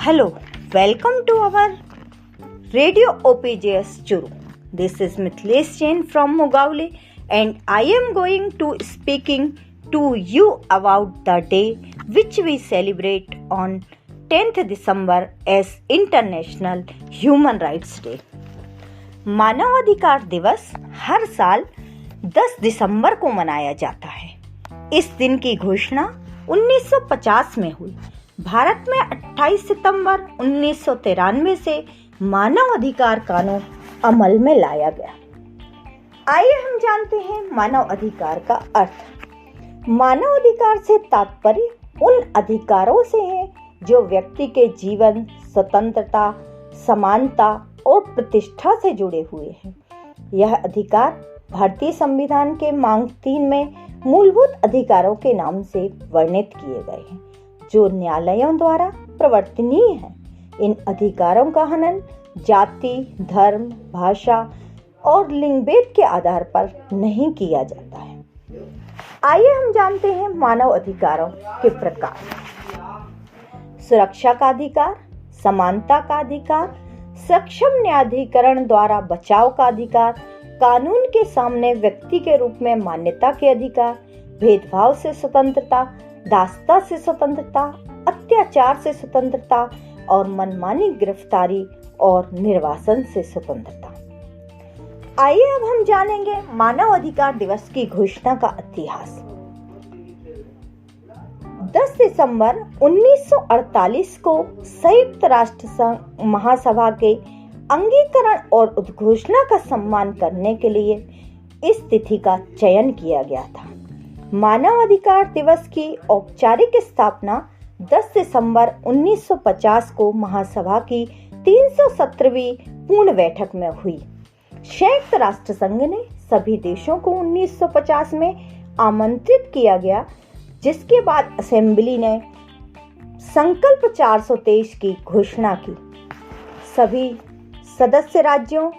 Hello, welcome to our Radio OPJS Churu. This is Mithlesh Jain from Mugaule and I am going to speaking to you about the day which we celebrate on 10th December as International Human Rights Day. मानव अधिकार दिवस हर साल 10 दिसंबर को मनाया जाता है। इस दिन की घोषणा 1950 में हुई। भारत में 28 सितंबर 1993 से मानव अधिकार कानून अमल में लाया गया। आइए हम जानते हैं मानव अधिकार का अर्थ। मानव अधिकार से तात्पर्य उन अधिकारों से है जो व्यक्ति के जीवन, स्वतंत्रता, समानता और प्रतिष्ठा से जुड़े हुए हैं। यह अधिकार भारतीय संविधान के मांग 3 में मूलभूत अधिकारों के नाम से वर्णित किए गए हैं, जो न्यायालयों द्वारा प्रवर्तनीय हैं। इन अधिकारों का हनन जाति, धर्म, भाषा और लिंग भेद के आधार पर नहीं किया जाता है। आइए हम जानते हैं मानव अधिकारों के प्रकार। सुरक्षा का अधिकार, समानता का अधिकार, सक्षम न्यायाधिकरण द्वारा बचाव का अधिकार, कानून के सामने व्यक्ति के रूप में मान्यता के अधिकार, भेदभाव से स्वतंत्रता, दासता से स्वतंत्रता, अत्याचार से स्वतंत्रता और मनमानी गिरफ्तारी और निर्वासन से स्वतंत्रता। आइए अब हम जानेंगे मानव अधिकार दिवस की घोषणा का इतिहास। 10 दिसंबर 1948 को संयुक्त राष्ट्र संघ महासभा के अंगीकरण और उद्घोषणा का सम्मान करने के लिए इस तिथि का चयन किया गया था। मानव अधिकार दिवस की औपचारिक स्थापना 10 दिसंबर 1950 को महासभा की 317वीं पूर्ण बैठक में हुई। संयुक्त राष्ट्र संघ ने सभी देशों को 1950 में आमंत्रित किया गया, जिसके बाद असेंबली ने संकल्प 423 की घोषणा की। सभी सदस्य राज्यों,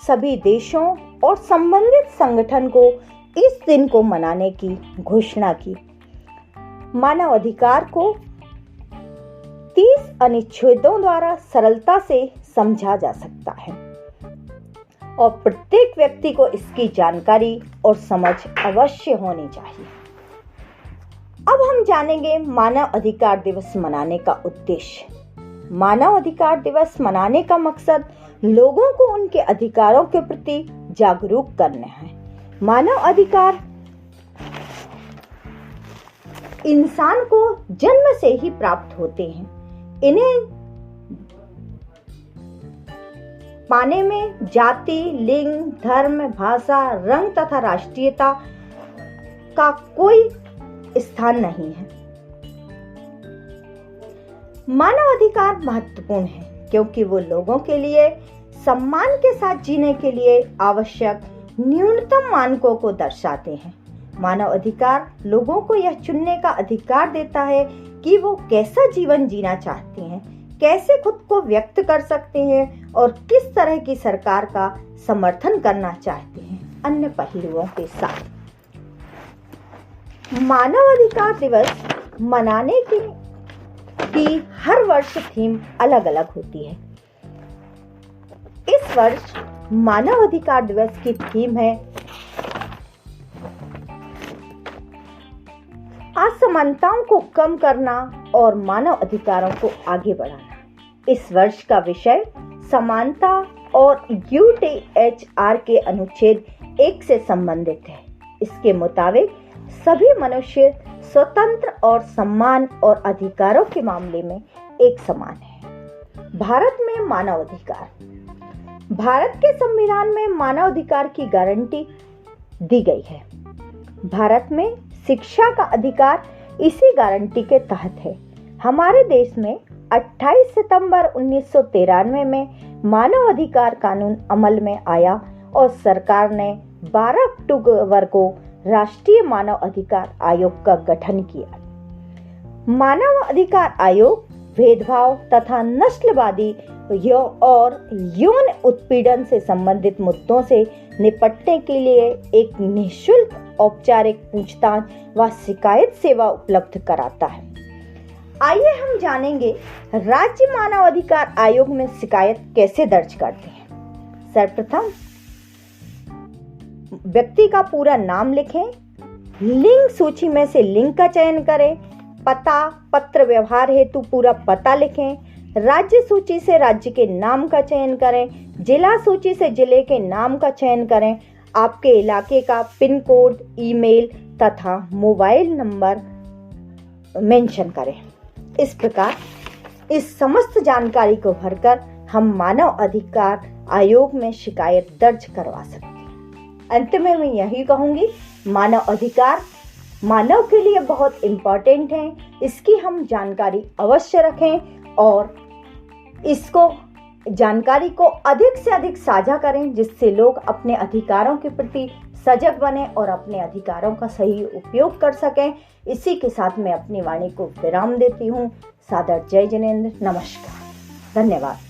सभी देशों और संबंधित संगठन को इस दिन को मनाने की घोषणा की। मानव अधिकार को 30 अनुच्छेदों द्वारा सरलता से समझा जा सकता है और प्रत्येक व्यक्ति को इसकी जानकारी और समझ अवश्य होनी चाहिए। अब हम जानेंगे मानव अधिकार दिवस मनाने का उद्देश्य। मानव अधिकार दिवस मनाने का मकसद लोगों को उनके अधिकारों के प्रति जागरूक करना है। मानव अधिकार इंसान को जन्म से ही प्राप्त होते हैं। इन्हें पाने में जाति, लिंग, धर्म, भाषा, रंग तथा राष्ट्रीयता का कोई स्थान नहीं है। मानव अधिकार महत्वपूर्ण है क्योंकि वो लोगों के लिए सम्मान के साथ जीने के लिए आवश्यक न्यूनतम मानकों को दर्शाते हैं। मानव अधिकार लोगों को यह चुनने का अधिकार देता है कि वो कैसा जीवन जीना चाहते हैं, कैसे खुद को व्यक्त कर सकते हैं और किस तरह की सरकार का समर्थन करना चाहते हैं, अन्य पहलुओं के साथ। मानव अधिकार दिवस मनाने की हर वर्ष थीम अलग अलग होती है। इस वर्ष मानव अधिकार दिवस की थीम है असमानताओं को कम करना और मानव अधिकारों को आगे बढ़ाना। इस वर्ष का विषय समानता और यूडीएचआर के अनुच्छेद 1 से संबंधित है। इसके मुताबिक सभी मनुष्य स्वतंत्र और सम्मान और अधिकारों के मामले में एक समान है। भारत में मानव अधिकार। भारत के संविधान में मानव अधिकार की गारंटी दी गई है। भारत में शिक्षा का अधिकार इसी गारंटी के तहत है। हमारे देश में 28 सितंबर 1993 में मानव अधिकार कानून अमल में आया और सरकार ने 12 अक्टूबर को राष्ट्रीय मानव अधिकार आयोग का गठन किया। मानव अधिकार आयोग भेदभाव तथा नस्लवादी और यौन उत्पीड़न से संबंधित मुद्दों से निपटने के लिए एक निःशुल्क औपचारिक पूछताछ व शिकायत सेवा उपलब्ध कराता है। आइए हम जानेंगे राज्य मानव अधिकार आयोग में शिकायत कैसे दर्ज करते हैं। सर्वप्रथम व्यक्ति का पूरा नाम लिखें, लिंग सूची में से लिंग का चयन करें, पता पत्र व्यवहार हेतु पूरा पता लिखें, राज्य सूची से राज्य के नाम का चयन करें, जिला सूची से जिले के नाम का चयन करें, आपके इलाके का पिन कोड, ईमेल तथा मोबाइल नंबर मेंशन करें। इस प्रकार इस समस्त जानकारी को भरकर हम मानव अधिकार आयोग में शिकायत दर्ज करवा सकते हैं। अंत में मैं यही कहूंगी, मानव अधिकार मानव के लिए बहुत इम्पोर्टेंट है। इसकी हम जानकारी अवश्य रखें और इसको जानकारी को अधिक से अधिक साझा करें, जिससे लोग अपने अधिकारों के प्रति सजग बने और अपने अधिकारों का सही उपयोग कर सकें। इसी के साथ मैं अपनी वाणी को विराम देती हूँ। सादर जय जिनेंद्र, नमस्कार, धन्यवाद।